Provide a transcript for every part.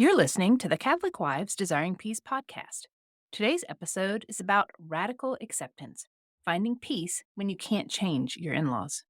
You're listening to the Catholic Wives Desiring Peace podcast. Today's episode is about radical acceptance, finding peace when you can't change your in laws.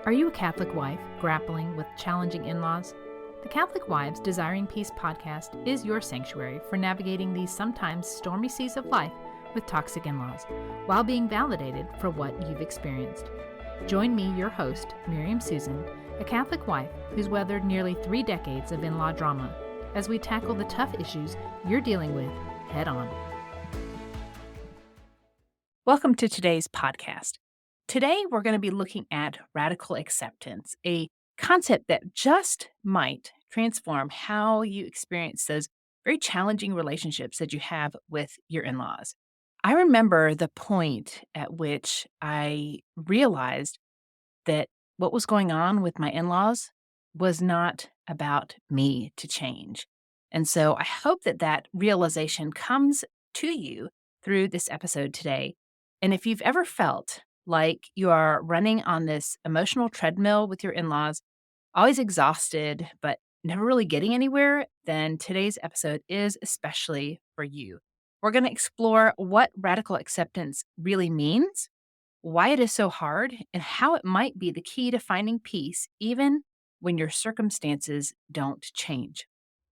Are you a Catholic wife grappling with challenging in laws? The Catholic Wives Desiring Peace podcast is your sanctuary for navigating these sometimes stormy seas of life with toxic in laws, while being validated for what you've experienced. Join me, your host, Miriam Susan, a Catholic wife who's weathered nearly 3 decades of in-law drama, as we tackle the tough issues you're dealing with head on. Welcome to today's podcast. Today, we're going to be looking at radical acceptance, a concept that just might transform how you experience those very challenging relationships that you have with your in-laws. I remember the point at which I realized that what was going on with my in-laws was not about me to change. And so I hope that that realization comes to you through this episode today. And if you've ever felt like you are running on this emotional treadmill with your in-laws, always exhausted, but never really getting anywhere, then today's episode is especially for you. We're going to explore what radical acceptance really means, why it is so hard, and how it might be the key to finding peace even when your circumstances don't change.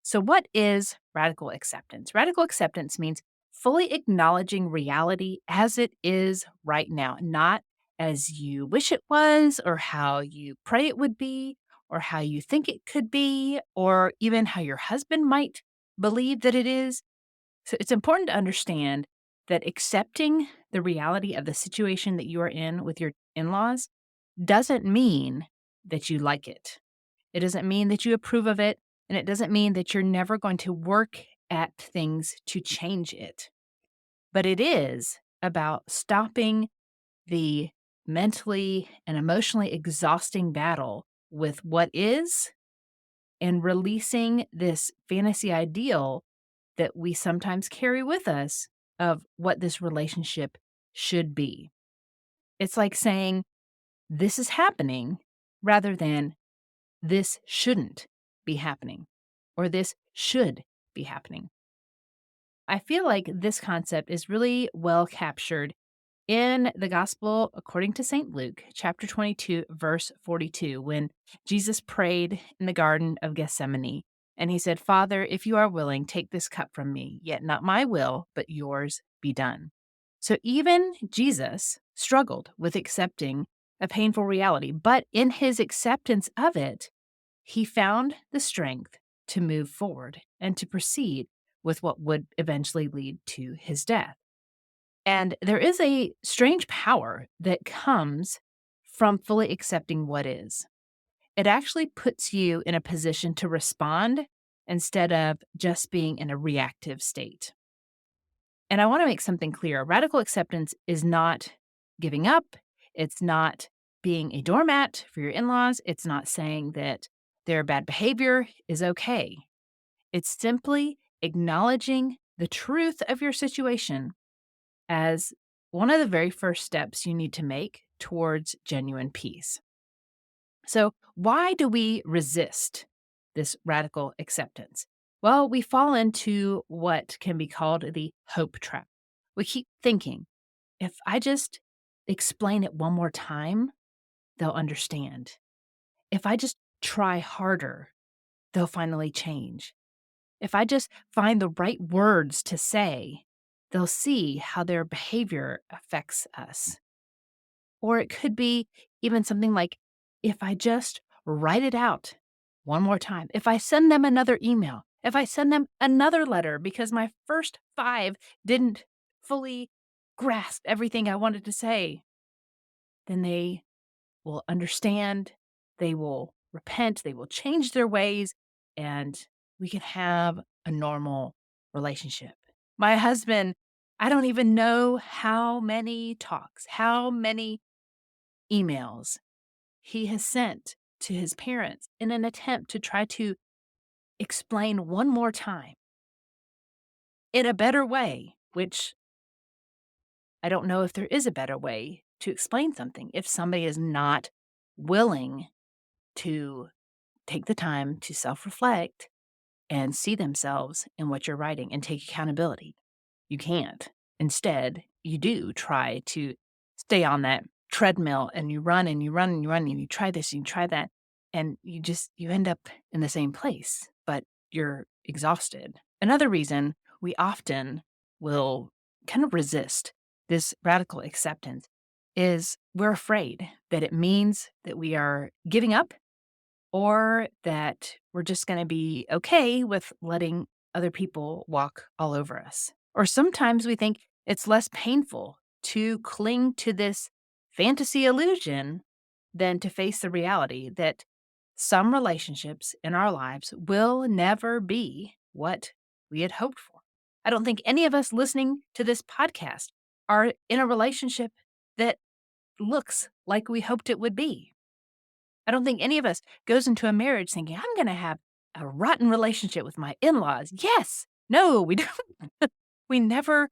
So, what is radical acceptance? Radical acceptance means fully acknowledging reality as it is right now, not as you wish it was, or how you pray it would be, or how you think it could be, or even how your husband might believe that it is. So it's important to understand that accepting the reality of the situation that you are in with your in laws doesn't mean that you like it. It doesn't mean that you approve of it. And it doesn't mean that you're never going to work at things to change it. But it is about stopping the mentally and emotionally exhausting battle with what is and releasing this fantasy ideal that we sometimes carry with us of what this relationship should be. It's like saying, this is happening rather than this shouldn't be happening or this should be happening. I feel like this concept is really well captured in the Gospel according to St. Luke, chapter 22, verse 42, when Jesus prayed in the Garden of Gethsemane. And he said, "Father, if you are willing, take this cup from me, yet not my will, but yours be done." So even Jesus struggled with accepting a painful reality, but in his acceptance of it, he found the strength to move forward and to proceed with what would eventually lead to his death. And there is a strange power that comes from fully accepting what is. It actually puts you in a position to respond instead of just being in a reactive state. And I want to make something clear. Radical acceptance is not giving up. It's not being a doormat for your in-laws. It's not saying that their bad behavior is okay. It's simply acknowledging the truth of your situation as one of the very first steps you need to make towards genuine peace. So, why do we resist this radical acceptance? Well, we fall into what can be called the hope trap. We keep thinking, if I just explain it one more time, they'll understand. If I just try harder, they'll finally change. If I just find the right words to say, they'll see how their behavior affects us. Or it could be even something like, if I just write it out one more time, if I send them another email, if I send them another letter because my first 5 didn't fully grasp everything I wanted to say, then they will understand, they will repent, they will change their ways, and we can have a normal relationship. My husband, I don't even know how many talks, how many emails he has sent to his parents in an attempt to try to explain one more time in a better way, which I don't know if there is a better way to explain something if somebody is not willing to take the time to self reflect and see themselves in what you're writing and take accountability. You can't. Instead, you do try to stay on that treadmill and you run and you run and you run and you try this and you try that. And you end up in the same place, but you're exhausted. Another reason we often will kind of resist this radical acceptance is we're afraid that it means that we are giving up or that we're just going to be okay with letting other people walk all over us. Or sometimes we think it's less painful to cling to this fantasy illusion than to face the reality that some relationships in our lives will never be what we had hoped for. I don't think any of us listening to this podcast are in a relationship that looks like we hoped it would be. I don't think any of us goes into a marriage thinking, I'm going to have a rotten relationship with my in laws. Yes. No, we don't. We never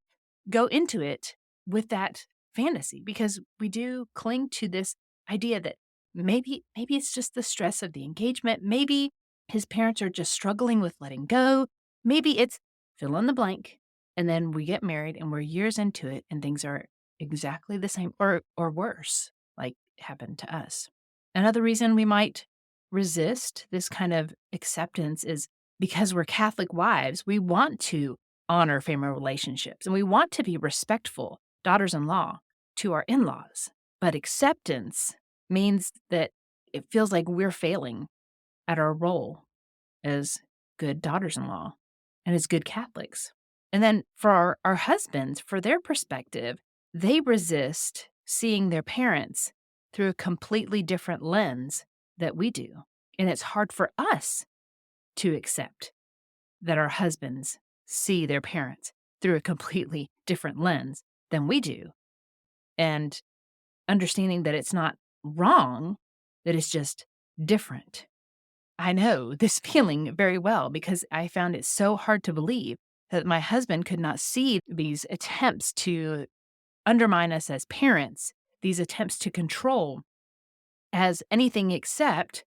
go into it with that fantasy because we do cling to this idea that maybe it's just the stress of the engagement. Maybe his parents are just struggling with letting go. Maybe it's fill in the blank. And then we get married and we're years into it and things are exactly the same or worse, like happened to us. Another reason we might resist this kind of acceptance is because we're Catholic wives. We want to honor family relationships and we want to be respectful daughters in law to our in laws. But acceptance means that it feels like we're failing at our role as good daughters in law and as good Catholics. And then for our husbands, for their perspective, they resist seeing their parents through a completely different lens that we do. And it's hard for us to accept that our husbands see their parents through a completely different lens than we do. And understanding that it's not wrong, that it's just different. I know this feeling very well because I found it so hard to believe that my husband could not see these attempts to undermine us as parents, these attempts to control as anything except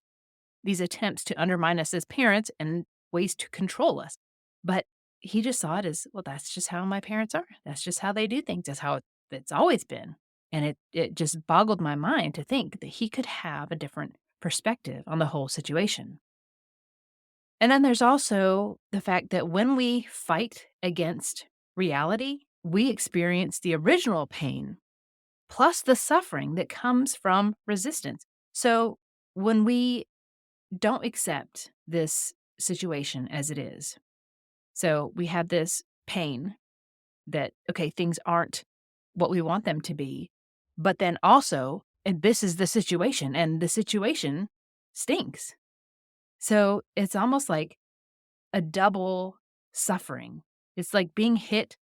these attempts to undermine us as parents and ways to control us. But he just saw it as, well, that's just how my parents are. That's just how they do things. That's how it's always been. And it just boggled my mind to think that he could have a different perspective on the whole situation. And then there's also the fact that when we fight against reality, we experience the original pain plus the suffering that comes from resistance. So when we don't accept this situation as it is, so we have this pain that, okay, things aren't what we want them to be, but then also, and this is the situation, and the situation stinks. So it's almost like a double suffering. It's like being hit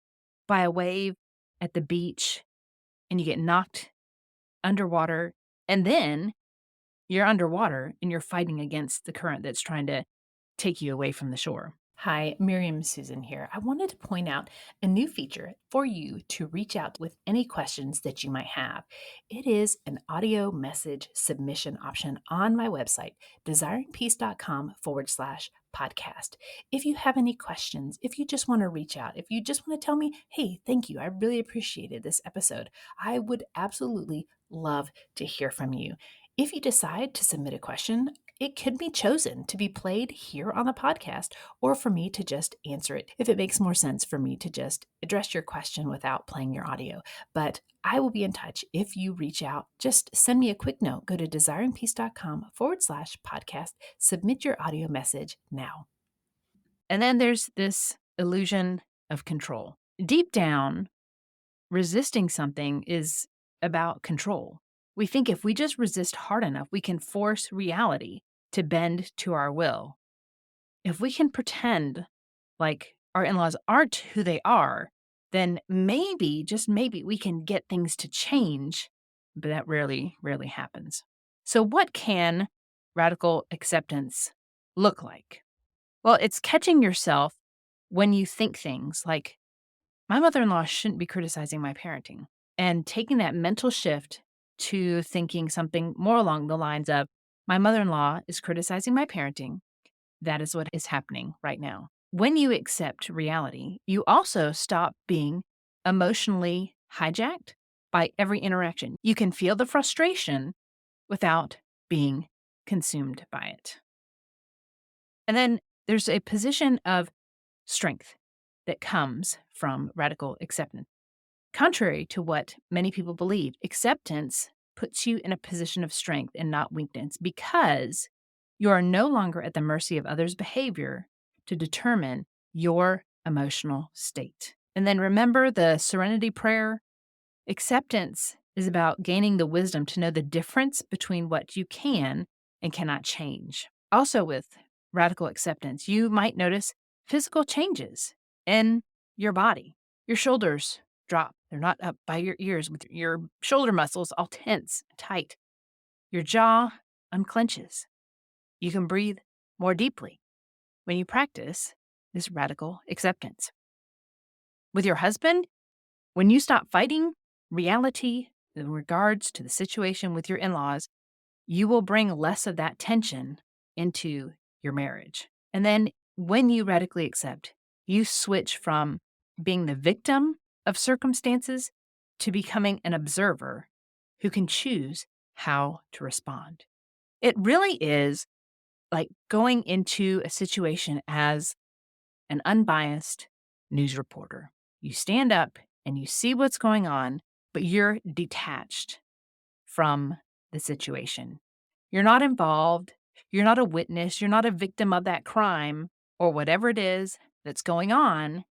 by a wave at the beach and you get knocked underwater, and then you're underwater and you're fighting against the current that's trying to take you away from the shore. Hi, Miriam Susan here. I wanted to point out a new feature for you to reach out with any questions that you might have. It is an audio message submission option on my website, desiringpeace.com/podcast. If you have any questions, if you just want to reach out, if you just want to tell me, hey, thank you, I really appreciated this episode, I would absolutely love to hear from you. If you decide to submit a question, it could be chosen to be played here on the podcast or for me to just answer it if it makes more sense for me to just address your question without playing your audio. But I will be in touch if you reach out. Just send me a quick note. Go to desiringpeace.com/podcast. Submit your audio message now. And then there's this illusion of control. Deep down, resisting something is about control. We think if we just resist hard enough, we can force reality to bend to our will. If we can pretend like our in-laws aren't who they are, then maybe, just maybe, we can get things to change, but that rarely happens. So what can radical acceptance look like? Well, it's catching yourself when you think things like, my mother-in-law shouldn't be criticizing my parenting, and taking that mental shift to thinking something more along the lines of, My mother in law is criticizing my parenting. That is what is happening right now. When you accept reality, you also stop being emotionally hijacked by every interaction. You can feel the frustration without being consumed by it. And then there's a position of strength that comes from radical acceptance. Contrary to what many people believe, acceptance puts you in a position of strength and not weakness because you are no longer at the mercy of others' behavior to determine your emotional state. And then remember the serenity prayer. Acceptance is about gaining the wisdom to know the difference between what you can and cannot change. Also, with radical acceptance, you might notice physical changes in your body. Your shoulders drop, they're not up by your ears with your shoulder muscles all tense and tight. Your jaw unclenches. You can breathe more deeply when you practice this radical acceptance. With your husband, when you stop fighting reality in regards to the situation with your in laws, you will bring less of that tension into your marriage. And then when you radically accept, you switch from being the victim of circumstances to becoming an observer who can choose how to respond. It really is like going into a situation as an unbiased news reporter. You stand up and you see what's going on, but you're detached from the situation. You're not involved. You're not a witness. You're not a victim of that crime or whatever it is that's going on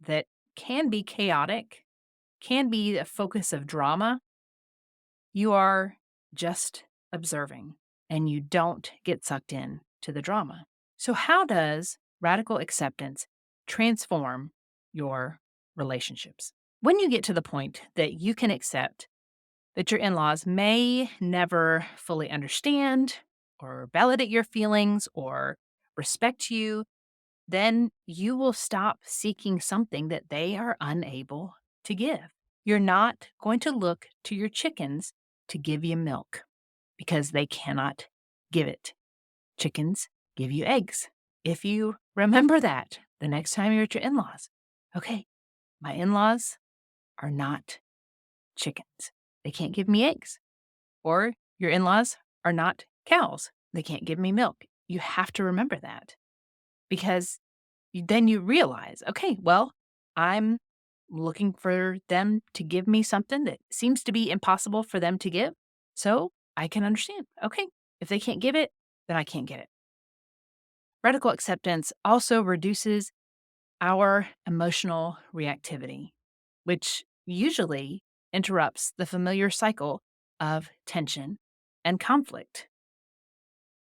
that can be chaotic, can be a focus of drama. You are just observing and you don't get sucked in to the drama. So, how does radical acceptance transform your relationships? When you get to the point that you can accept that your in laws may never fully understand or validate your feelings or respect you, then you will stop seeking something that they are unable to give. You're not going to look to your chickens to give you milk because they cannot give it. Chickens give you eggs. If you remember that the next time you're at your in laws, okay, my in laws are not chickens. They can't give me eggs. Or your in laws are not cows. They can't give me milk. You have to remember that because then you realize, okay, well, I'm looking for them to give me something that seems to be impossible for them to give. So I can understand, okay, if they can't give it, then I can't get it. Radical acceptance also reduces our emotional reactivity, which usually interrupts the familiar cycle of tension and conflict.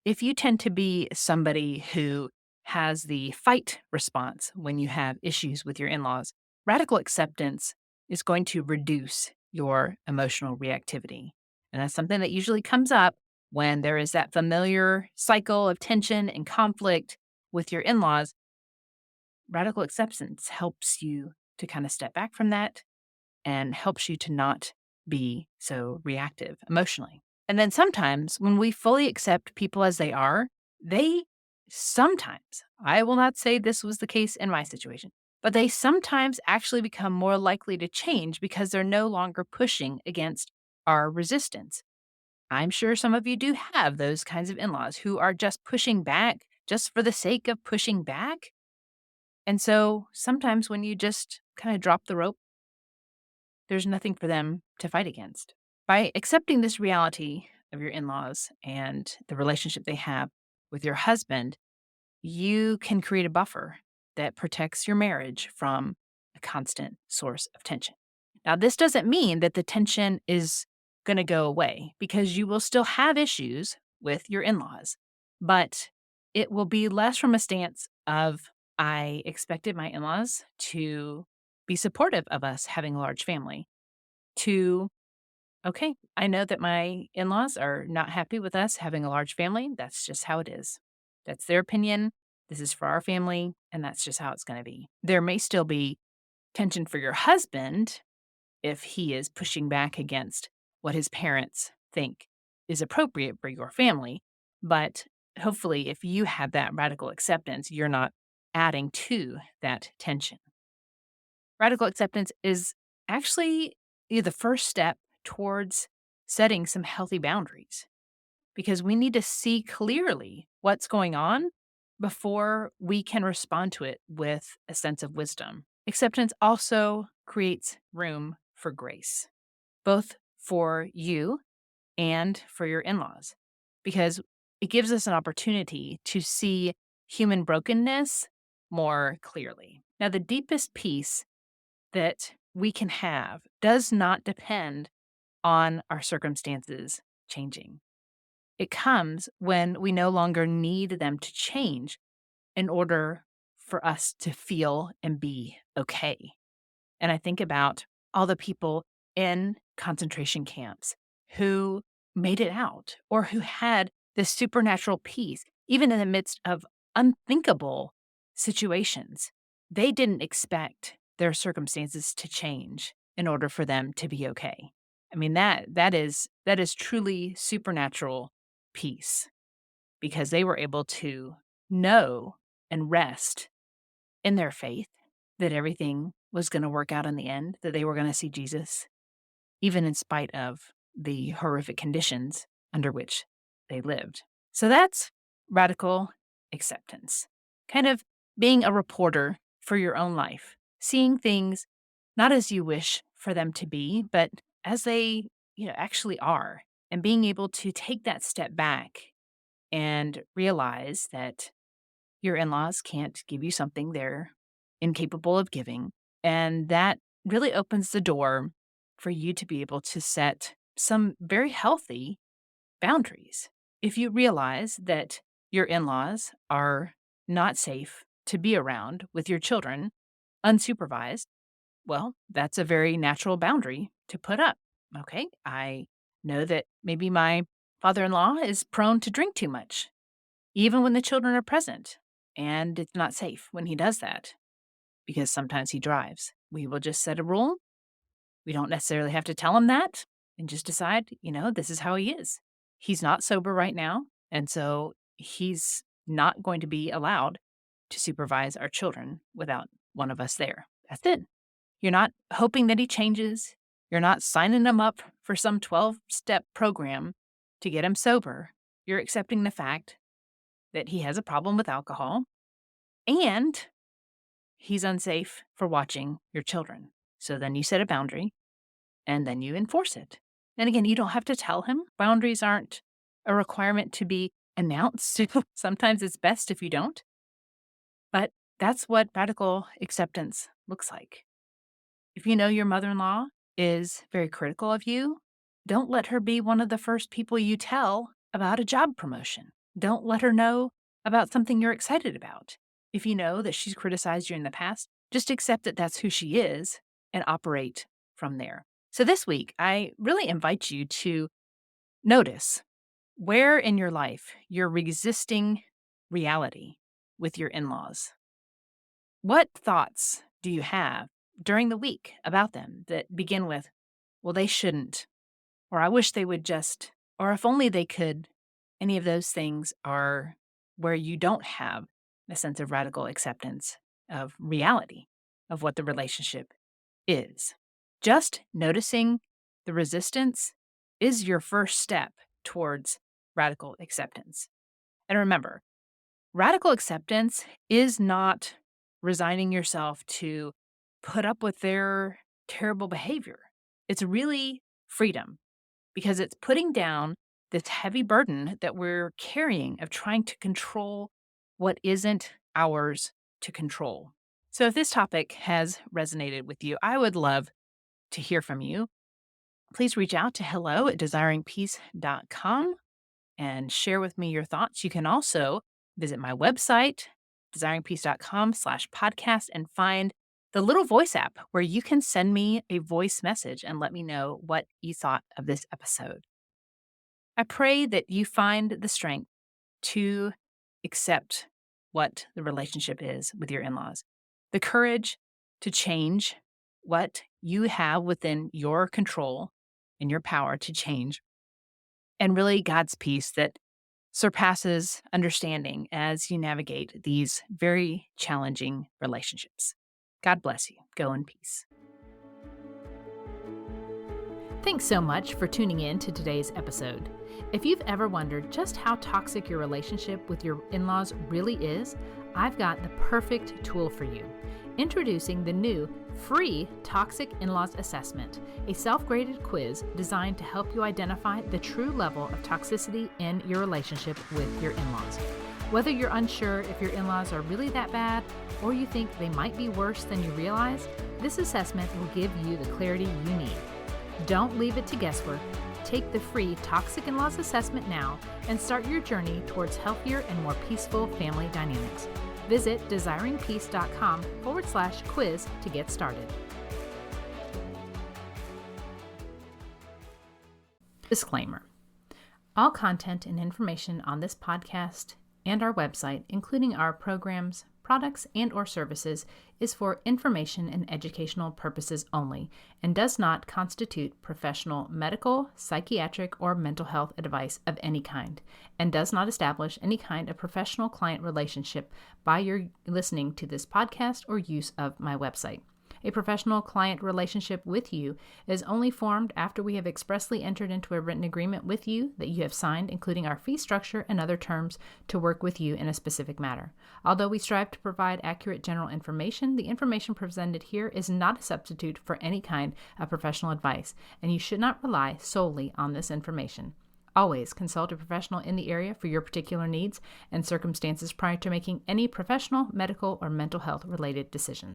If you tend to be somebody who has the fight response when you have issues with your in laws, radical acceptance is going to reduce your emotional reactivity. And that's something that usually comes up when there is that familiar cycle of tension and conflict with your in laws. Radical acceptance helps you to kind of step back from that and helps you to not be so reactive emotionally. And then sometimes when we fully accept people as they sometimes, I will not say this was the case in my situation, but they sometimes actually become more likely to change because they're no longer pushing against our resistance. I'm sure some of you do have those kinds of in laws who are just pushing back just for the sake of pushing back. And so sometimes when you just kind of drop the rope, there's nothing for them to fight against. By accepting this reality of your in laws and the relationship they have with your husband, you can create a buffer that protects your marriage from a constant source of tension. Now, this doesn't mean that the tension is going to go away because you will still have issues with your in laws, but it will be less from a stance of, I expected my in laws to be supportive of us having a large family, to, okay, I know that my in laws are not happy with us having a large family. That's just how it is. That's their opinion. This is for our family, and that's just how it's going to be. There may still be tension for your husband if he is pushing back against what his parents think is appropriate for your family. But hopefully, if you have that radical acceptance, you're not adding to that tension. Radical acceptance is actually the first step towards setting some healthy boundaries because we need to see clearly what's going on before we can respond to it with a sense of wisdom. Acceptance also creates room for grace, both for you and for your in laws, because it gives us an opportunity to see human brokenness more clearly. Now, the deepest peace that we can have does not depend on our circumstances changing. It comes when we no longer need them to change in order for us to feel and be okay. And I think about all the people in concentration camps who made it out or who had this supernatural peace, even in the midst of unthinkable situations. They didn't expect their circumstances to change in order for them to be okay. I mean that is truly supernatural peace because they were able to know and rest in their faith that everything was going to work out in the end, that they were going to see Jesus, even in spite of the horrific conditions under which they lived. So that's radical acceptance, kind of being a reporter for your own life, seeing things not as you wish for them to be, but as they actually are, and being able to take that step back and realize that your in laws can't give you something they're incapable of giving. And that really opens the door for you to be able to set some very healthy boundaries. If you realize that your in laws are not safe to be around with your children unsupervised, well, that's a very natural boundary to put up. Okay, I know that maybe my father in law is prone to drink too much even when the children are present. And it's not safe when he does that because sometimes he drives. We will just set a rule. We don't necessarily have to tell him that and just decide, this is how he is. He's not sober right now. And so he's not going to be allowed to supervise our children without one of us there. That's it. You're not hoping that he changes. You're not signing him up for some 12-step program to get him sober. You're accepting the fact that he has a problem with alcohol and he's unsafe for watching your children. So then you set a boundary and then you enforce it. And again, you don't have to tell him. Boundaries aren't a requirement to be announced. Sometimes it's best if you don't. But that's what radical acceptance looks like. If you know your mother in law is very critical of you, don't let her be one of the first people you tell about a job promotion. Don't let her know about something you're excited about. If you know that she's criticized you in the past, just accept that that's who she is and operate from there. So this week, I really invite you to notice where in your life you're resisting reality with your in laws. What thoughts do you have during the week about them that begin with, well, they shouldn't, or I wish they would just, or if only they could? Any of those things are where you don't have a sense of radical acceptance of reality of what the relationship is. Just noticing the resistance is your first step towards radical acceptance. And remember, radical acceptance is not resigning yourself to put up with their terrible behavior. It's really freedom because it's putting down this heavy burden that we're carrying of trying to control what isn't ours to control. So, if this topic has resonated with you, I would love to hear from you. Please reach out to hello@desiringpeace.com and share with me your thoughts. You can also visit my website, desiringpeace.com/podcast, and find the little voice app where you can send me a voice message and let me know what you thought of this episode. I pray that you find the strength to accept what the relationship is with your in laws, the courage to change what you have within your control and your power to change, and really God's peace that surpasses understanding as you navigate these very challenging relationships. God bless you. Go in peace. Thanks so much for tuning in to today's episode. If you've ever wondered just how toxic your relationship with your in-laws really is, I've got the perfect tool for you. Introducing the new free Toxic In-Laws Assessment, a self-graded quiz designed to help you identify the true level of toxicity in your relationship with your in-laws. Whether you're unsure if your in-laws are really that bad or you think they might be worse than you realize, this assessment will give you the clarity you need. Don't leave it to guesswork. Take the free Toxic In-Laws Assessment now and start your journey towards healthier and more peaceful family dynamics. Visit desiringpeace.com/quiz to get started. Disclaimer. All content and information on this podcast and our website, including our programs, products, and/or services, is for information and educational purposes only and does not constitute professional medical, psychiatric, or mental health advice of any kind, and does not establish any kind of professional client relationship by your listening to this podcast or use of my website. A professional client relationship with you is only formed after we have expressly entered into a written agreement with you that you have signed, including our fee structure and other terms to work with you in a specific matter. Although we strive to provide accurate general information, the information presented here is not a substitute for any kind of professional advice, and you should not rely solely on this information. Always consult a professional in the area for your particular needs and circumstances prior to making any professional, medical, or mental health related decisions.